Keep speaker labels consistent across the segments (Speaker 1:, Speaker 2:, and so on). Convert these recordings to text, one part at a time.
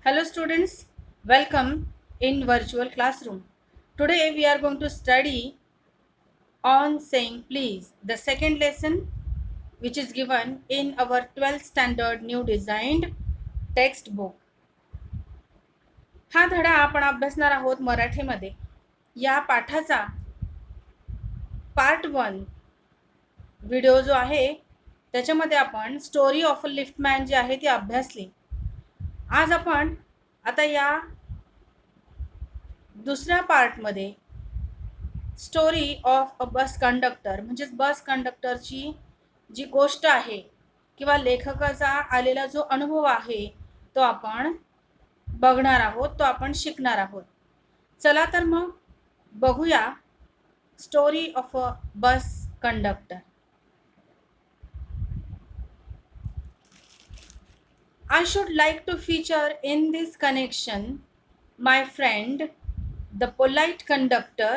Speaker 1: Hello students, welcome in virtual classroom. Today we are going to study on saying please, the second lesson which is given in our 12th standard new designed textbook. हा धडा आपण अभ्यासणार आहोत मराठीमध्ये. या पाठाचा part 1 video जो आहे त्याच्यामध्ये आपण स्टोरी ऑफ अ लिफ्टमॅन जी आहे ती अभ्यासली. आज आपण आता या दुसऱ्या पार्टमध्ये story of a bus conductor म्हणजेच बस कंडक्टरची जी गोष्ट आहे किंवा लेखकाचा आलेला जो अनुभव आहे तो आपण बघणार आहोत, तो आपण शिकणार आहोत. चला तर मग बघूया story of a bus conductor. I should like to feature in this connection my friend, the polite conductor.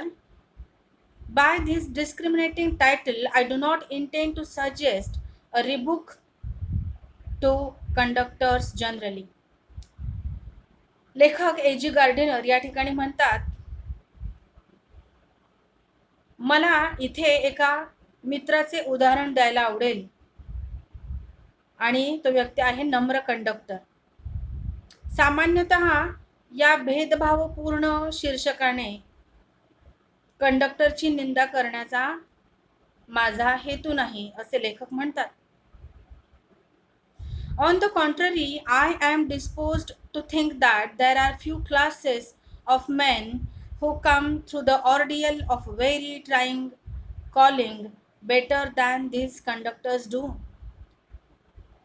Speaker 1: By this discriminating title, I do not intend to suggest a rebuke to conductors generally. लेखक A.G. Gardiner या ठिकाणी म्हणतात, मला इथे एका मित्राचे उदाहरण द्यायला आवडेल आणि तो व्यक्ती आहे नम्र कंडक्टर. सामान्यतः या भेदभावपूर्ण शीर्षकाने कंडक्टरची निंदा करण्याचा माझा हेतू नाही असे लेखक म्हणतात. On the contrary, I am disposed to think that there are few classes of men who come through the ordeal of very trying calling better than these conductors do.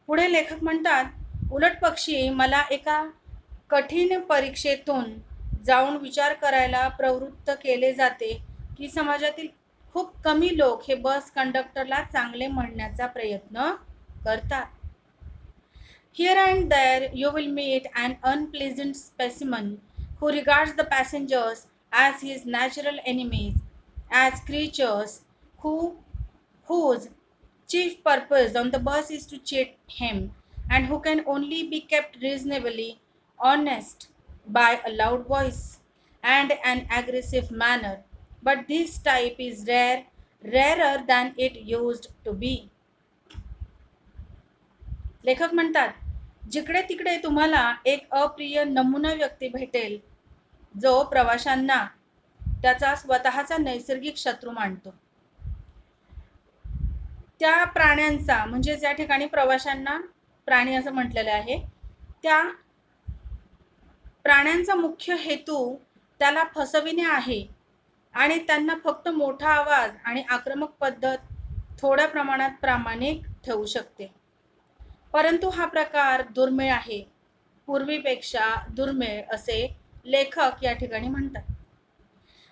Speaker 1: पुढे लेखक म्हणतात, उलट पक्षी मला एका कठीण परीक्षेतून जाऊन विचार करायला प्रवृत्त केले जाते की समाजातील खूप कमी लोक हे बस कंडक्टरला चांगले म्हणण्याचा प्रयत्न करतात. Here and there you will meet an unpleasant specimen who regards the passengers as his natural enemies, as creatures whose chief purpose on the bus is to cheat him, and who can only be kept reasonably honest by a loud voice and an aggressive manner. But this type is rarer than it used to be. लेखक म्हणतात, जिकडे तिकडे तुम्हाला एक अप्रिय नमुना व्यक्ती भेटेल जो प्रवाशांना त्याचा स्वतःचा नैसर्गिक शत्रू मानतो. त्या प्राण्यांचा म्हणजे ज्या ठिकाणी प्रवाशांना प्राणी असं म्हटलेलं आहे त्या प्राण्यांचा मुख्य हेतू त्याला फसविणे आहे आणि त्यांना फक्त मोठा आवाज आणि आक्रमक पद्धत थोड्या प्रमाणात प्रामाणिक ठेवू शकते. परंतु हा प्रकार दुर्मिळ आहे, पूर्वीपेक्षा दुर्मिळ असे लेखक या ठिकाणी म्हणतात.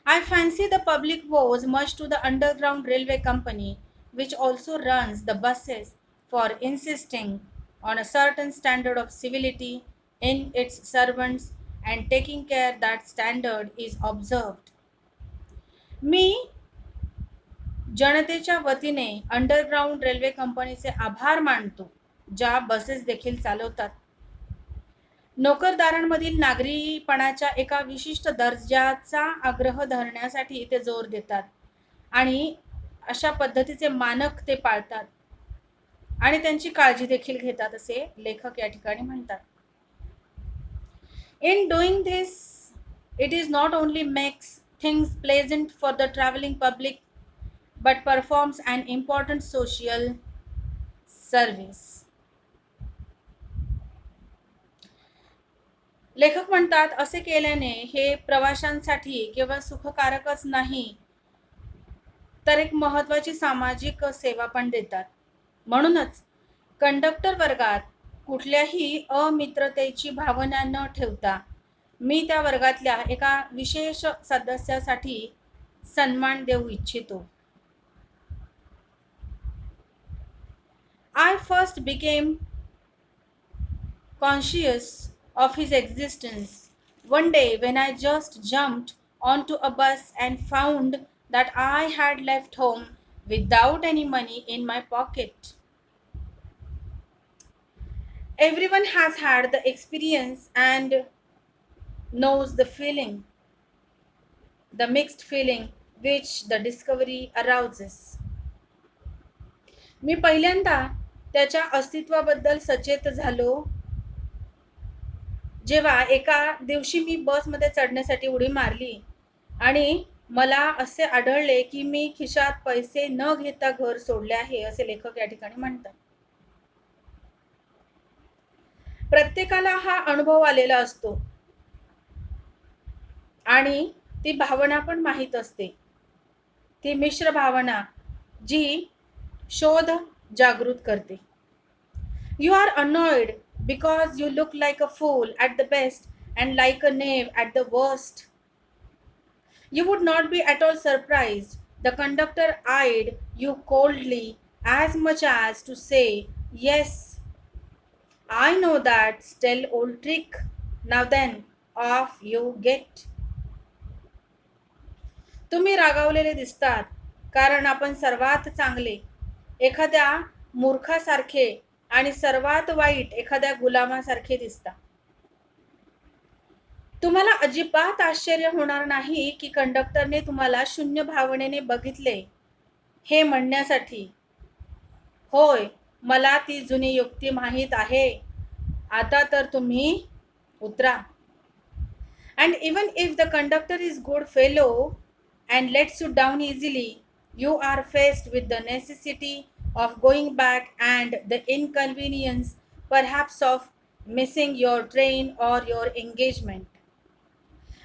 Speaker 1: I fancy the public owes much to the underground railway company, which also runs the buses, for insisting on a certain standard of civility in its servants and taking care that standard is observed. मी जनतेच्या वतीने underground railway कंपनीचे आभार मानतो, ज्या buses देखील चालवतात. नोकरदारांमधील नागरीपणाच्या एका विशिष्ट दर्जाचा आग्रह धरण्यासाठी ते जोर देतात आणि अशा पद्धतीचे मानक ते पाळतात आणि त्यांची काळजी देखील घेतात असे लेखक या ठिकाणी म्हणतात. In doing this, it is not only makes things pleasant for the traveling public but performs an important social service. लेखक म्हणतात, असे केल्याने हे प्रवाशांसाठी केवळ सुखकारकच नाही तर एक महत्त्वाची सामाजिक सेवा पण देतात. म्हणूनच कंडक्टर वर्गात कुठल्याही अमित्रतेची भावना न ठेवता मी त्या वर्गातल्या एका विशेष सदस्यासाठी सन्मान देऊ इच्छितो. I first became conscious of his existence one day when I just jumped onto a bus and found that I had left home without any money in my pocket. Everyone has had the experience and knows the feeling, the mixed feeling which the discovery arouses. मी पहिल्यांदा त्याच्या अस्तित्वाबद्दल सचेत झालो जेव्हा एका दिवशी मी बसमध्ये चढण्यासाठी उडी मारली आणि मला असे आढळले की मी खिशात पैसे न घेता घर सोडले आहे, असे लेखक या ठिकाणी म्हणतात. प्रत्येकाला हा अनुभव आलेला असतो आणि ती भावना पण माहीत असते, ती मिश्र भावना जी शोध जागृत करते. You are annoyed because you look like a fool at the best and like a knave at the worst. You would not be at all surprised. The conductor eyed you coldly, as much as to say, Yes, I know that stale old trick. Now then, off you get. तुम्ही रागावलेले दिसतात कारण आपण सर्वात चांगले एखाद्या मूर्खासारखे आणि सर्वात वाईट एखाद्या गुलामासारखे दिसता. तुम्हाला अजिबात आश्चर्य होणार नाही की कंडक्टरने तुम्हाला शून्य भावनेने बघितले हे म्हणण्यासाठी, होय, मला ती जुनी युक्ती माहीत आहे, आता तर तुम्ही उतरा. And even if the conductor is good fellow and lets you down easily, you are faced with the necessity of going back and the inconvenience perhaps of missing your train or your engagement.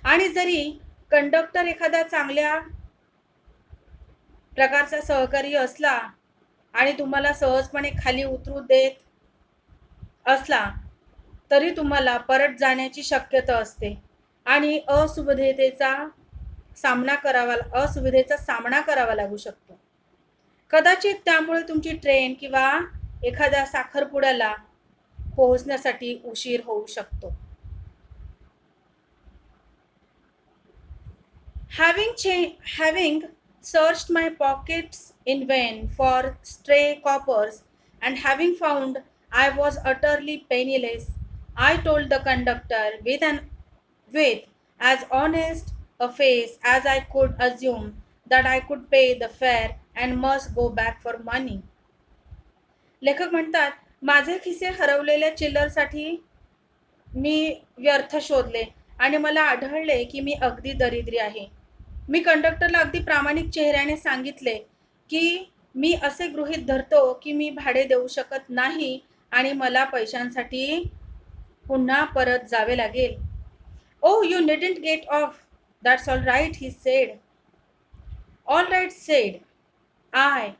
Speaker 1: आणि जरी conductor एखादा चांगल्या प्रकारचा सहकारी असला आणि तुम्हाला सहजपणे खाली उतरू देत असला तरी तुम्हाला परत जाण्याची शक्यता असते आणि असुविधेचा सामना करावा लागू शकतो. कदाचित त्यामुळे तुमची ट्रेन किंवा एखाद्या साखरपुड्याला पोहोचण्यासाठी उशीर होऊ शकतो. Having searched my pockets in vain for stray coppers and having found I was utterly penniless, I told the conductor with as honest a face as I could assume that I could pay the fare and must go back for money. लेखक म्हणतात, माझे खिसे हरवलेल्या चिल्लरसाठी मी व्यर्थ शोधले आणि मला आढळले की मी अगदी दरिद्री आहे. मी कंडक्टरला अगदी प्रामाणिक चेहऱ्याने सांगितले की मी असे गृहीत धरतो की मी भाडे देऊ शकत नाही आणि मला पैशांसाठी पुन्हा परत जावे लागेल. Oh, you needn't get off. That's all right, he said. All right, said I,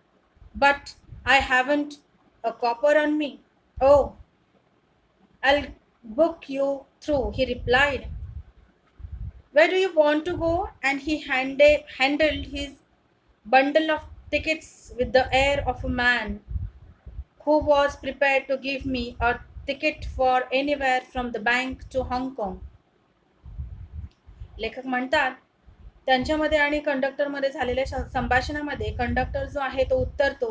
Speaker 1: but I haven't a copper on me. Oh, I'll book you through, he replied. Where do you want to go? And he handled his bundle of tickets with the air of a man who was prepared to give me a ticket for anywhere from the bank to Hong Kong. लेखक म्हणतात, त्यांच्यामध्ये आणि कंडक्टरमध्ये झालेल्या संभाषणामध्ये conductor जो आहे तो उत्तरतो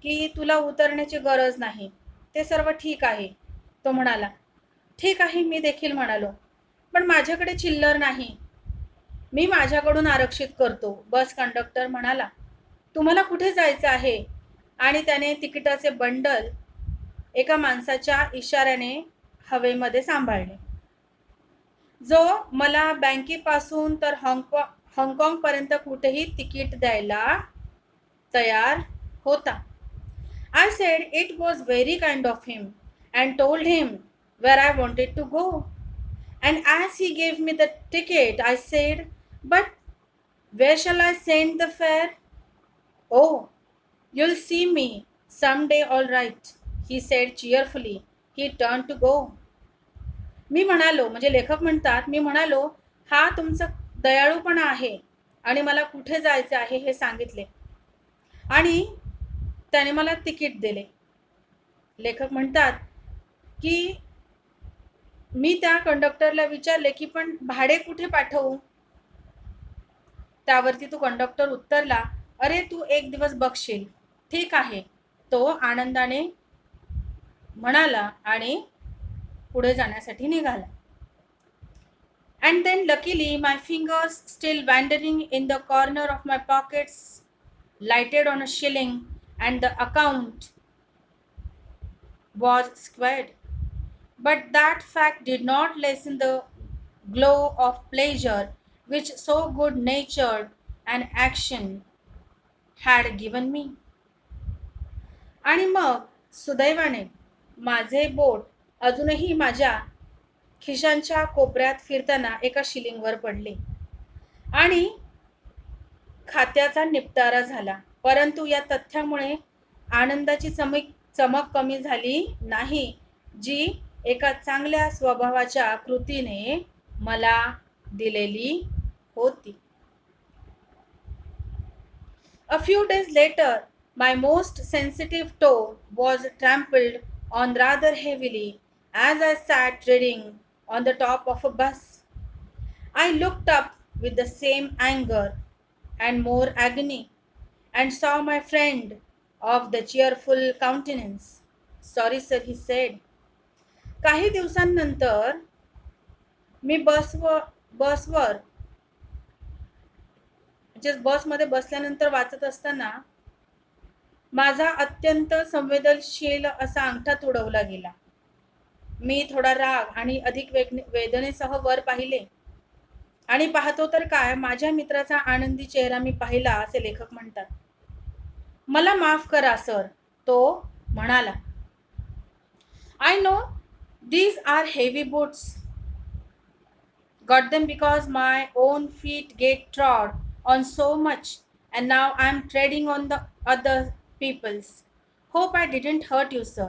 Speaker 1: की तुला उतरण्याची गरज नाही, ते सर्व ठीक आहे. तो म्हणाला, ठीक आहे, मी देखील म्हणालो, पण माझ्याकडे चिल्लर नाही, मी माझ्याकडून आरक्षित करतो. बस कंडक्टर म्हणाला, तुम्हाला कुठे जायचं आहे? आणि त्याने तिकिटाचे बंडल एका माणसाच्या इशाऱ्याने हवेमध्ये सांभाळले, जो मला बँकेपासून तर हाँगकाँगपर्यंत कुठेही तिकीट द्यायला तयार होता. I said it was very kind of him and told him where I wanted to go. And as he gave me the ticket, I said, but where shall I send the fare? Oh, you'll see me someday, all right, he said cheerfully. He turned to go. मी म्हणालो, म्हणजे लेखक म्हणतात, मी म्हणालो, हा तुमचा दयाळूपणा आहे आणि मला कुठे जायचे आहे हे सांगितले आणि त्याने मला तिकीट दिले. लेखक म्हणतात की मी त्या कंडक्टरला विचारले की पण भाडे कुठे पाठवू? त्यावरती तो कंडक्टर उत्तरला, अरे तू एक दिवस बघशील. ठीक आहे, तो आनंदाने म्हणाला आणि पुढे जाण्यासाठी निघाला. And then luckily my fingers still wandering in the corner of my pockets lighted on a shilling and the account was squared. But that fact did not lessen the glow of pleasure which so good natured an action had given me. आणि मग सुदैवाने माझे बोट अजूनही माझ्या खिशांच्या कोपऱ्यात फिरताना एका शिलिंगवर पडले आणि खात्याचा निपटारा झाला. परंतु या तथ्यामुळे आनंदाची चमक कमी झाली नाही, जी एका चांगल्या स्वभावाच्या कृतीने मला दिलेली होती. A few days later, my most sensitive toe was trampled on rather heavily as I sat reading on the top of a bus. I looked up with the same anger and more agony and saw my friend of the cheerful countenance. Sorry, sir, he said. काही दिवसांनंतर मी बसवर म्हणजे बसमध्ये बसल्यानंतर वाचत असताना माझा अत्यंत संवेदनशील असा अंगठा तुडवला गेला. मी थोडा राग आणि अधिक वेदनेसह वर पाहिले आणि पाहतो तर काय, माझ्या मित्राचा आनंदी चेहरा मी पाहिला, असे लेखक म्हणतात. मला माफ करा सर, तो म्हणाला. I know these are heavy boots. Got them because my own feet get trod on so much and now I'm treading on the other people's. Hope I didn't hurt you, sir.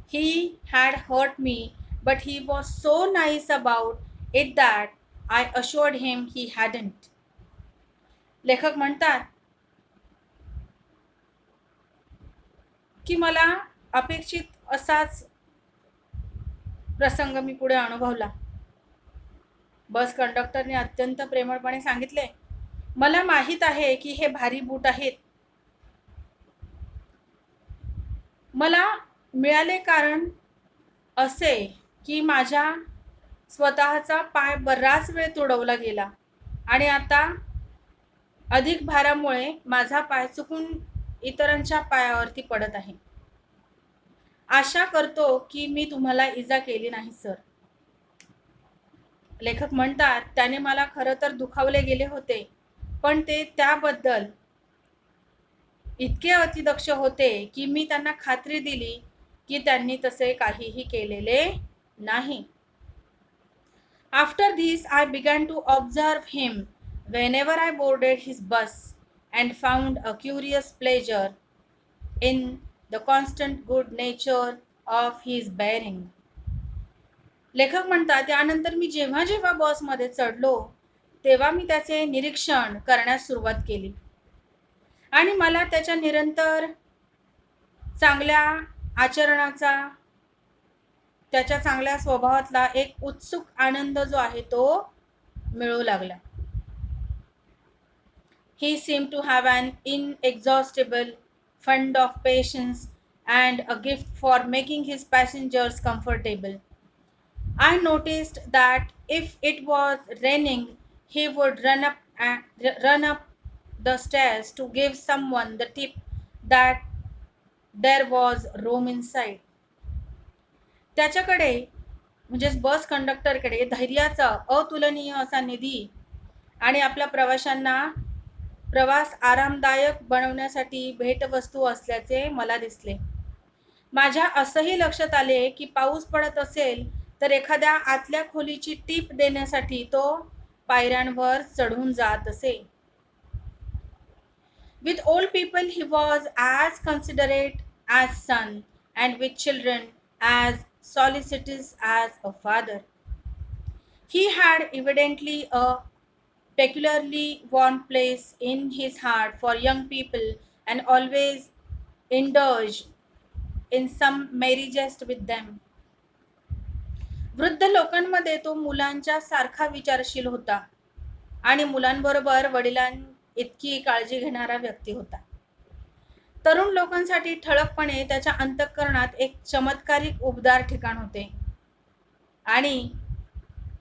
Speaker 1: He had hurt me, but he was so nice about it that I assured him he hadn't. लेखक म्हणतात की मला अपेक्षित असाच प्रसंग मी पुढे अनुभवला. बस कंडक्टरने अत्यंत प्रेमळपणे सांगितले, मला माहित आहे की हे भारी बूट आहेत. मला मिळाले कारण असे की माझ्या स्वतःचा पाय बराच वेळ तुडवला गेला आणि आता अधिक भारामुळे माझा पाय चुकून इतरांच्या पायावरती पडत आहे. आशा करतो की मी तुम्हाला इजा केली नाही, सर. लेखक म्हणतात, त्याने मला खरं तर दुखावले गेले होते, पण ते त्याबद्दल इतके अतिदक्ष होते की मी त्यांना खात्री दिली की त्यांनी तसे काहीही केलेले नाही. After this, I began to observe him whenever I boarded his bus and found a curious pleasure in the constant good nature of his bearing. लेखक म्हणतात, त्यानंतर मी जेव्हा जेव्हा बसमध्ये चढलो तेव्हा मी त्याचे निरीक्षण करण्यास सुरुवात केली आणि मला त्याच्या निरंतर चांगल्या आचरणाचा, त्याच्या चांगल्या स्वभावातला एक उत्सुक आनंद जो आहे तो मिळू लागला. He seemed to have an inexhaustible fund of patience and a gift for making his passengers comfortable. I noticed that if it was raining, he would run up the stairs to give someone the tip that there was room inside. त्याच्याकडे म्हणजे बस कंडक्टरकडे धैर्याचा अतुलनीय असा निधी आणि आपल्या प्रवाशांना प्रवास आरामदायक बनवण्यासाठी भेटवस्तू असल्याचे मला दिसले. माझ्या असंही लक्षात आले की पाऊस पडत असेल तर एखाद्या आतल्या खोलीची टीप देण्यासाठी तो पायऱ्यांवर चढून जात असे. With old people he was as considerate as son and with children as solicitous as a father. He had evidently a peculiarly warm place in his heart for young people and always indulged in some merry jest with them. वृद्ध लोकांमध्ये तो मुलांच्या सारखा विचारशील होता आणि मुलांबरोबर वडिलां इतकी काळजी घेणारा व्यक्ती होता. तरुण लोकांसाठी ठळकपणे त्याच्या अंतःकरणात एक चमत्कारिक उबदार ठिकाण होते आणि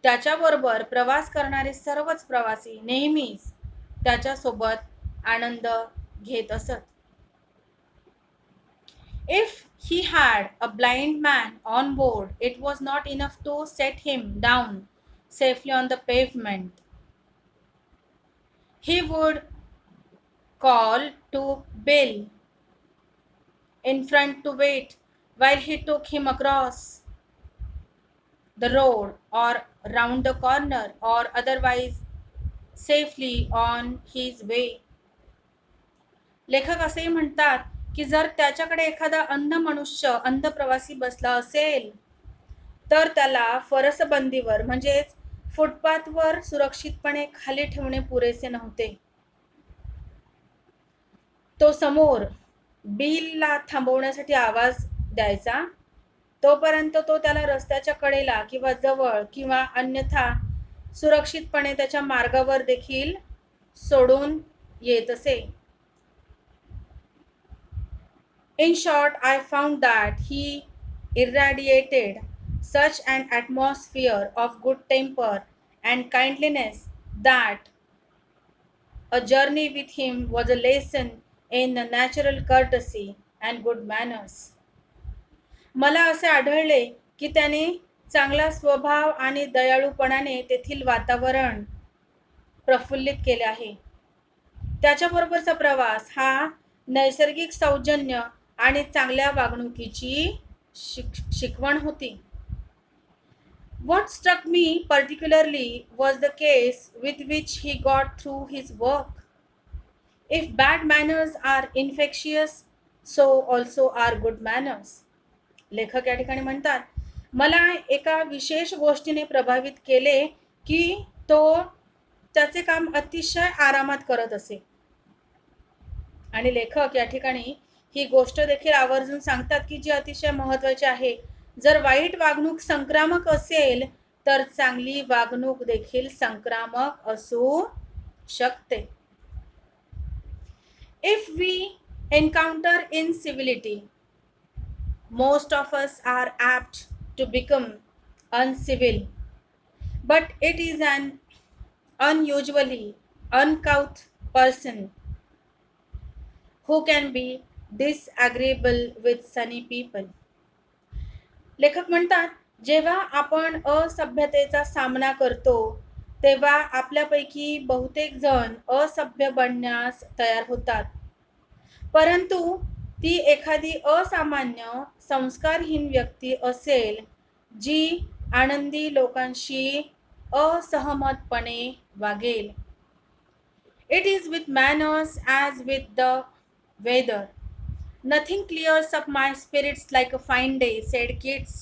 Speaker 1: त्याच्याबरोबर प्रवास करणारे सर्वच प्रवासी नेहमीच त्याच्यासोबत आनंद घेत असत. If he had a blind man on board, it was not enough to set him down safely on the pavement. He would call to Bill in front to wait while he took him across the road or round the corner or otherwise safely on his way. लेखक असेही म्हणतात की जर त्याच्याकडे एखादा अंध मनुष्य अंध प्रवासी बसला असेल तर त्याला फरसबंदीवर म्हणजेच फुटपाथवर सुरक्षितपणे खाली ठेवणे पुरेसे नव्हते. तो समोर बिलला थांबवण्यासाठी आवाज द्यायचा, तोपर्यंत तो त्याला रस्त्याच्या कडेला किंवा जवळ किंवा अन्यथा सुरक्षितपणे त्याच्या मार्गावर देखील सोडून येत असे. In short, I found that he irradiated such an atmosphere of good temper and kindliness that a journey with him was a lesson in natural courtesy and good manners. मला असे आढळले की त्याने चांगला स्वभाव आणि दयाळूपणाने तेथील वातावरण प्रफुल्लित केले आहे. त्याच्याबरोबरचा प्रवास हा नैसर्गिक सौजन्य आणि चांगल्या वागणुकीची शिकवण होती. What struck me particularly was the case with which he got through his work. If bad manners are infectious, so also are good manners. लेखक या ठिकाणी म्हणतात, मला एका विशेष गोष्टीने प्रभावित केले की तो त्याचे काम अतिशय आरामात करत असे. आणि लेखक या ठिकाणी ही गोष्ट देखील आवर्जून सांगतात की जी अतिशय महत्त्वाची आहे. जर वाईट वागणूक संक्रामक असेल तर चांगली वागणूक देखील संक्रामक असू शकते. If we encounter incivility, most of us are apt to become uncivil, but it is an unusually uncouth person who can be disagreeable with sunny people. लेखक म्हणतात, जेव्हा आपण असभ्यतेचा सामना करतो तेव्हा आपल्यापैकी बहुतेक जण असभ्य बनण्यास तयार होतात, परंतु ती एखादी असामान्य संस्कारहीन व्यक्ती असेल जी आनंदी लोकांशी असहमतपणे वागेल. It is with manners as with the weather. Nothing clears up my spirits like a fine day, said Keats,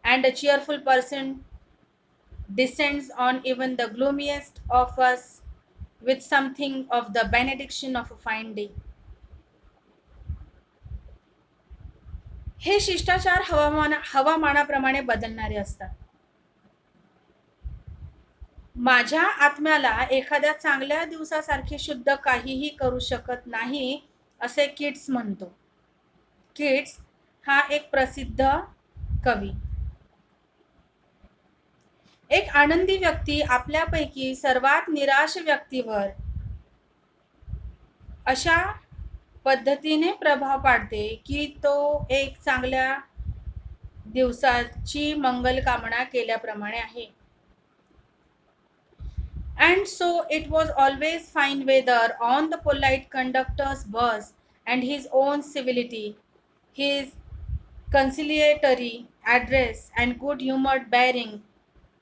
Speaker 1: and a cheerful person descends on even the gloomiest of us with something of the benediction of a fine day. हे शिष्टाचार हवामानाप्रमाणे बदलणारे असतात. माझ्या आत्म्याला एखाद्या चांगल्या दिवसासारखे शुद्ध काहीही करू शकत नाही असे किट्स म्हणतो. किट्स हा एक प्रसिद्ध कवी. एक आनंदी व्यक्ती आपल्यापैकी सर्वात निराश व्यक्तीवर अशा पद्धतीने प्रभाव पाडते की तो एक चांगल्या दिवसाची मंगल कामना केल्याप्रमाणे आहे. And so it was always fine weather on the polite conductor's bus, and his own civility, his conciliatory address and good-humored bearing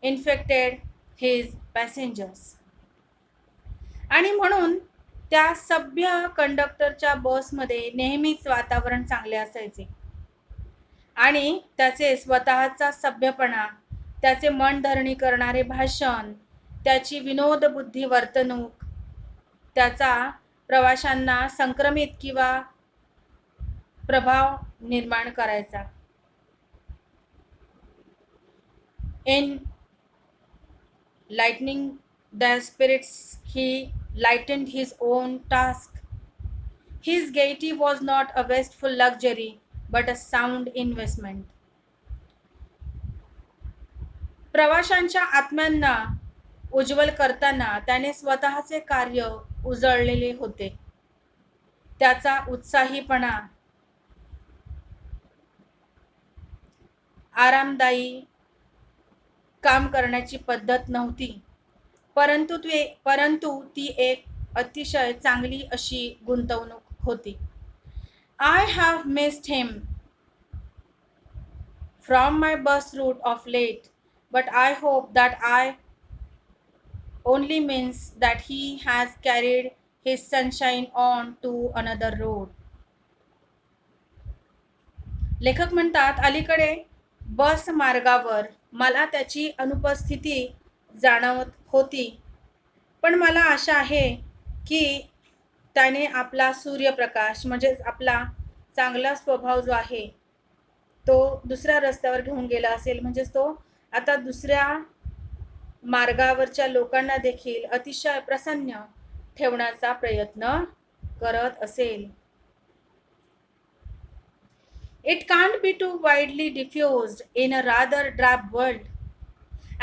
Speaker 1: infected his passengers. आणि म्हणून त्या सभ्य कंडक्टरच्या बसमध्ये नेहमीच वातावरण चांगले असायचे आणि त्याचे स्वतःचा सभ्यपणा, त्याचे मनधरणी करणारे भाषण, त्याची विनोदबुद्धी वर्तणूक त्याचा प्रवाशांना संक्रमित किंवा प्रभाव निर्माण करायचा. In lightening their spirits, he lightened his own task. His gaiety was not a wasteful luxury but a sound investment. प्रवाशांच्या आत्म्यांना उज्ज्वल करताना त्याने स्वतःचे कार्य उजळलेले होते. त्याचा उत्साहीपणा आरामदायी काम करण्याची पद्धत नव्हती, परंतु ती एक अतिशय चांगली अशी गुंतवणूक होती. I have missed him from my bus route of late, but I hope that I only means that he has carried his sunshine on to another road. लेखक म्हणतात, अलीकडे बस मार्गावर मला त्याची अनुपस्थिती जाणवत होती, पण मला आशा आहे की त्याने आपला सूर्यप्रकाश म्हणजेच आपला चांगला स्वभाव जो आहे तो दुसऱ्या रस्त्यावर घेऊन गेला असेल. म्हणजेच तो आता दुसऱ्या मार्गावरच्या लोकांना देखील अतिशय प्रसन्न ठेवण्याचा प्रयत्न करत असेल. It can't be too widely diffused in a rather drab world,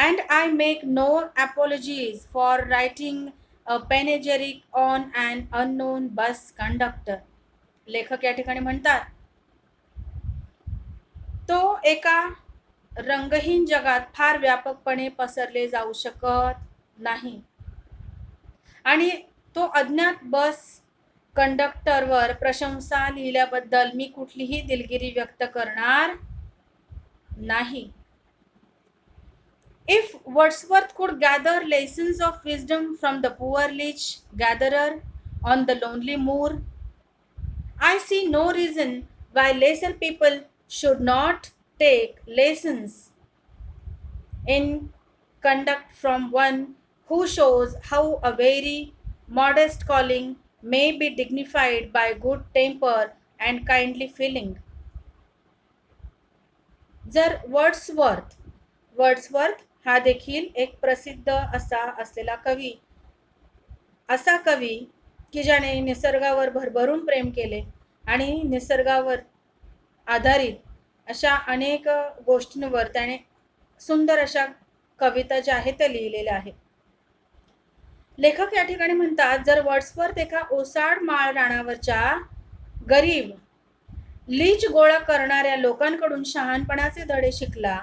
Speaker 1: and I make no apologies for writing a panegyric on an unknown bus conductor. लेखक या ठिकाणी म्हणतात, तो एका रंगहीन जगात फार व्यापकपणे पसरले जाऊ शकत नाही, आणि तो अज्ञात बस कंडक्टरवर प्रशंसा लिहिल्याबद्दल मी कुठलीही दिलगिरी व्यक्त करणार नाही. If Wordsworth could gather lessons of wisdom from the poor leech gatherer on the lonely moor, I see no reason why lesser people should not take lessons in conduct from one who shows how a very modest calling may be dignified by good temper and kindly feeling. जर Wordsworth हा देखील एक प्रसिद्ध असलेला असा कवी की ज्याने निसर्गावर भरभरून प्रेम केले आणि निसर्गावर आधारित अशा अनेक गोष्टींवर त्याने सुंदर अशा कविता ज्या आहेत त्या लिहिलेल्या आहेत. लेखक या ठिकाणी म्हणतात, जर वर्ड्सवर्थ एका ओसाड माळ रानावरच्या गरीब लीच गोळा करणाऱ्या लोकांकडून शहाणपणाचे धडे शिकला,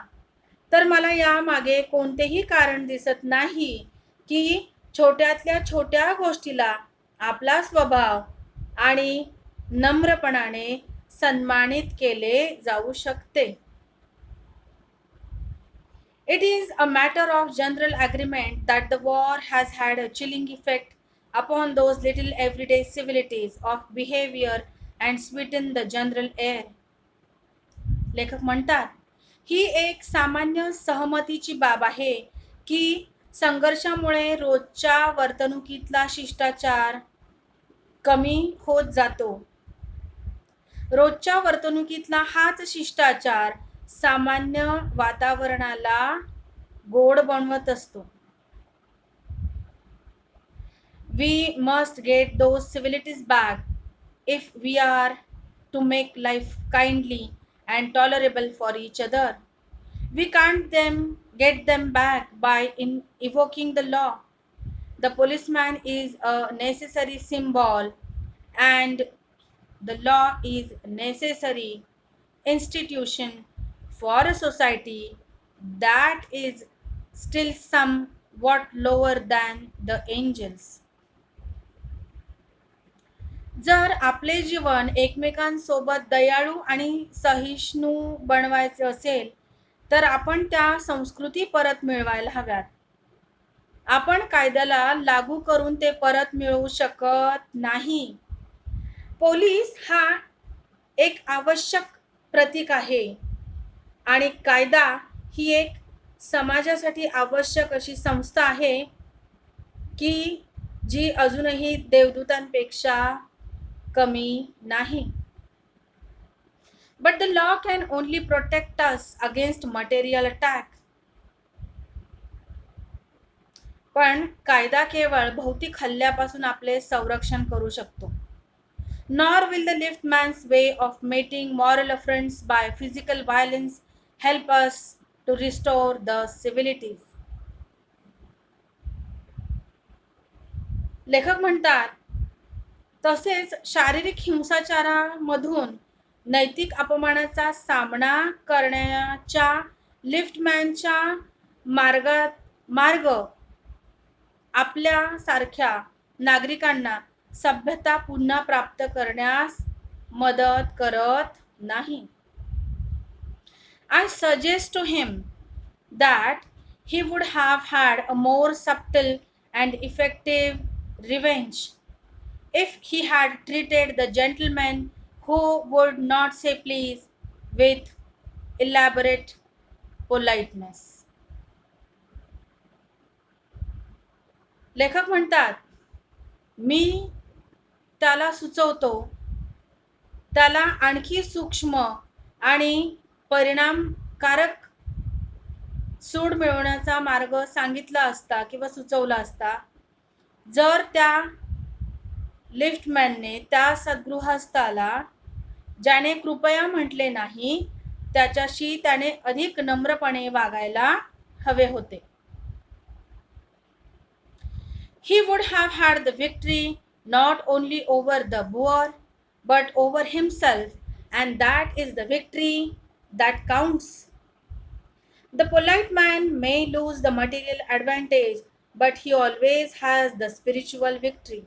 Speaker 1: तर मला या मागे कोणतेही कारण दिसत नाही की छोट्यातल्या छोट्या गोष्टीला आपला स्वभाव आणि नम्रपणाने सन्मानित केले जाऊ शकते. It is a matter of general agreement that the war has had a chilling effect upon those little everyday civilities of behavior and sweetened the general air. लेखक म्हणतात, ही एक सामान्य सहमतीची बाब आहे की संघर्षामुळे रोजच्या वर्तणुकीतला शिष्टाचार कमी होत जातो. रोजच्या वर्तणुकीतला हाच शिष्टाचार सामान्य वातावरणाला गोड बनवत असतो. We must get those civilities back if we are to make life kindly and tolerable for each other. We can't get them back by evoking the law. The policeman is a necessary symbol, and the law is necessary institution for a society that is still somewhat lower than the angels. जर आपले जीवन एकमेकांसोबत दयाळू आणि सहिष्णू बनवायचे असेल तर आपण त्या संस्कृती परत मिळवायला हव्यात. आपण कायद्याला लागू करून ते परत मिळवू शकत नाही. पोलीस हा एक आवश्यक प्रतीक आहे आणि कायदा ही एक समाजासाठी आवश्यक अशी संस्था आहे की जी अजूनही देवदूतांपेक्षा कमी नाही. But the law can only protect us against material attack. पण कायदा केवळ भौतिक हल्ल्यापासून आपले संरक्षण करू शकतो. Nor will the liftman's way of meeting moral affronts by physical violence help us to restore the civilities. लेखक म्हणतात, तसेच शारीरिक हिंसाचारामधून नैतिक अपमानाचा सामना करण्याच्या लिफ्टमॅनच्या मार्ग आपल्यासारख्या नागरिकांना सभ्यता पुन्हा प्राप्त करण्यास मदत करत नाही. I suggest to him that he would have had a more subtle and effective revenge if he had treated the gentleman who would not say please with elaborate politeness. लेखक म्हणतात, मी त्याला सुचवतो, त्याला आणखी सूक्ष्म आणि परिणामकारक सूड मिळवण्याचा मार्ग सांगितला असता किंवा सुचवला असता जर त्या लिफ्टमॅनने त्या सद्गृहस्थाला ज्याने कृपया म्हटले नाही त्याच्याशी त्याने अधिक नम्रपणे वागायला हवे होते. He would have had the victory not only over the boor but over himself, and that is the victory that counts. The polite man may lose the material advantage, but he always has the spiritual victory.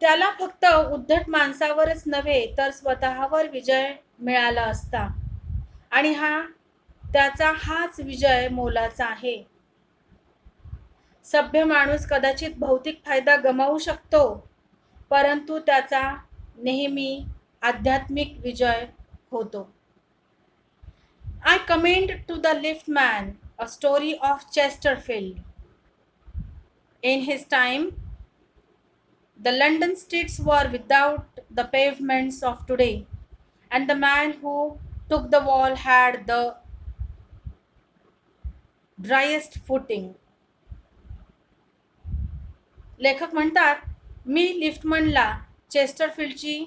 Speaker 1: त्याला फक्त उद्धट माणसावरच नव्हे तर स्वतःवर विजय मिळाला असता, आणि त्याचा हाच विजय मोलाचा आहे. सभ्य माणूस कदाचित भौतिक फायदा गमावू शकतो, परंतु त्याचा नेहमी आध्यात्मिक विजय होतो. I commend to the liftman a story of Chesterfield. In his time, the London streets were without the pavements of today, and the man who took the wall had the driest footing. लेखक म्हणतात, मी लिफ्टमनला चेस्टरफील्डची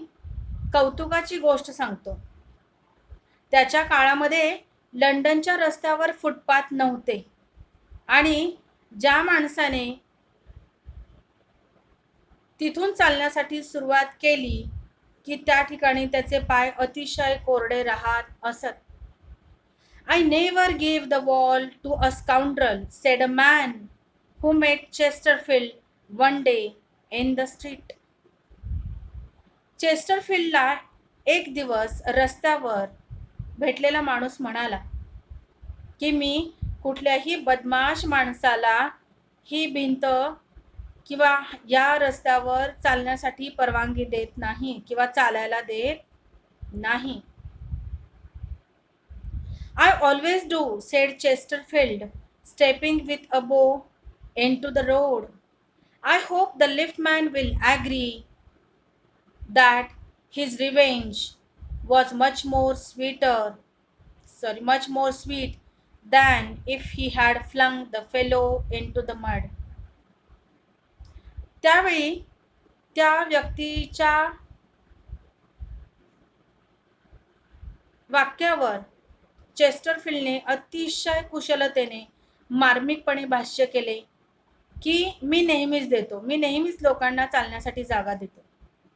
Speaker 1: कौतुकाची गोष्ट सांगतो. त्याच्या काळामध्ये लंडनच्या रस्त्यावर footpath नव्हते, आणि ज्या माणसाने तिथून चालण्यासाठी सुरुवात केली की त्या ठिकाणी त्याचे पाय अतिशय कोरडे राहत असत. I never gave the wall to a scoundrel, said a man who met Chesterfield one day in the street. चेस्टरफील्डला एक दिवस रस्त्यावर भेटलेला माणूस म्हणाला की मी कुठल्याही बदमाश माणसाला ही भिंत किंवा या रस्त्यावर चालण्यासाठी परवानगी देत नाही किंवा चालायला देत नाही. I always do, said Chesterfield, stepping with a bow into the road. I hope the liftman will agree that his revenge was much more sweet than if he had flung the fellow into the mud. त्यावेळी त्या व्यक्तीच्या वाक्यावर चेस्टरफील्डने अतिशय कुशलतेने मार्मिकपणे भाष्य केले की मी नेहमीच लोकांना चालण्यासाठी जागा देतो.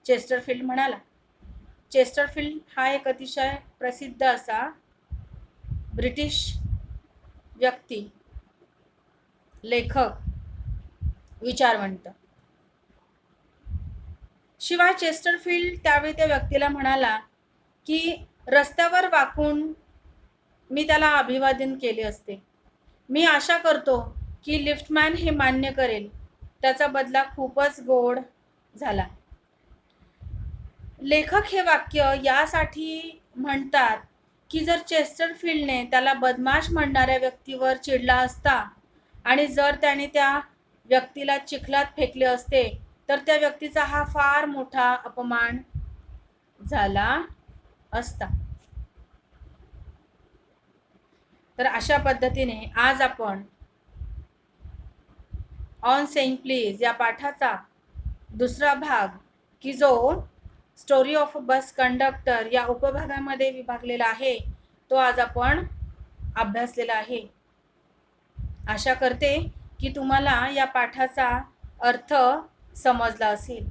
Speaker 1: चेस्टरफील्ड म्हणाला. चेस्टरफील्ड हा एक अतिशय प्रसिद्ध असा ब्रिटिश व्यक्ती, लेखक, विचारवंत. शिवाय चेस्टरफील्ड त्यावेळी त्या व्यक्तीला म्हणाला की रस्त्यावर वाकून मी त्याला अभिवादन केले असते. मी आशा करतो की लिफ्टमॅन हे मान्य करेल. त्याचा बदला खूपच गोड झाला. लेखक हे वाक्य यासाठी म्हणतात की जर चेस्टरफील्डने त्याला बदमाश म्हणणाऱ्या व्यक्तीवर चिडला असता आणि जर त्याने त्या व्यक्तीला चिखलात फेकले असते तर त्या व्यक्तीचा हा फार मोठा अपमान झाला असता. तर अशा पद्धतीने आज आपण ऑन सेइंग प्लीज या पाठाचा दुसरा भाग की जो स्टोरी ऑफ बस कंडक्टर या उपभागामध्ये विभागलेला आहे तो आज आपण अभ्यासलेला आहे. आशा करते की तुम्हाला या पाठाचा अर्थ समजला असेल.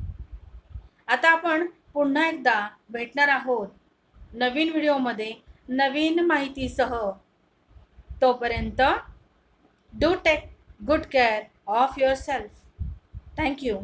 Speaker 1: आता आपण पुन्हा एकदा भेटणार आहोत नवीन व्हिडिओमध्ये नवीन माहितीसह. तोपर्यंत do take good care of yourself. Thank you.